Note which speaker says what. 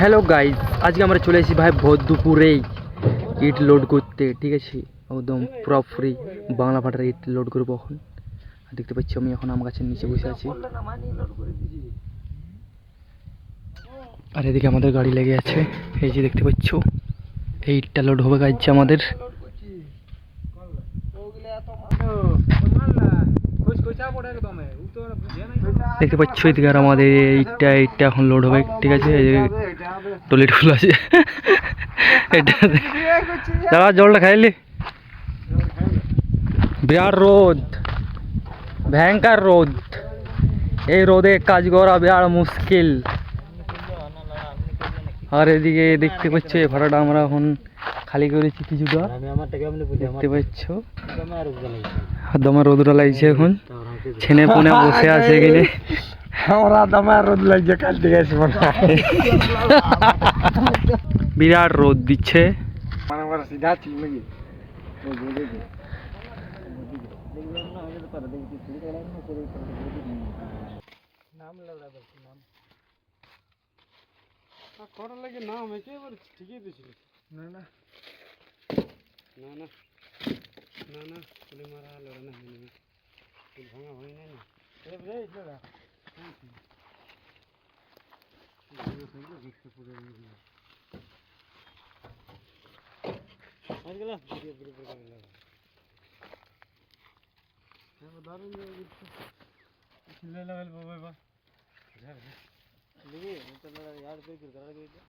Speaker 1: Hello guys, আজকে আমরা চলে এসেছি ভাই ভর দুপুরেই ইট লোড করতে। ঠিক আছে, একদম পুরো ফ্রি বাংলা ভাটার ইট লোড করবো এখন। আর দেখতে পাচ্ছি আমি এখন আম গাছের নিচে বসে আছি, আর এদিকে আমাদের গাড়ি লেগে আছে। এই যে দেখতে পাচ্ছ, এই ইটটা লোড হবে গাইজ আমাদের। দেখতে পাচ্ছ এদিকে আর আমাদের ইটটা এখন লোড হবে। ঠিক আছে, টয়লেট ফুল আছে এটা দাদা, জলটা খাইলি। বিরাট রোদ, ভয়ঙ্কর রোদ। এই রোদে কাজ করা বিরাট মুশকিল। আর এদিকে দেখতে পাচ্ছ এই ভাড়াটা আমরা এখন খালি করেছি কিছুটা, দেখতে পাচ্ছ। দমে রোদটা লাগছে, এখন ছেনে পুনে বসে আছে এখানে। আমরা দমে রোদ লাগছে, কাল থেকে বিরাট রোদ দিচ্ছে। করার লাগে নাম একেবারে ঠিকই দিয়েছিল। না না না না না না ফুলে মারা লড়া না হয়নি, ফুল ভাঙা হয় নাই না। দারুণ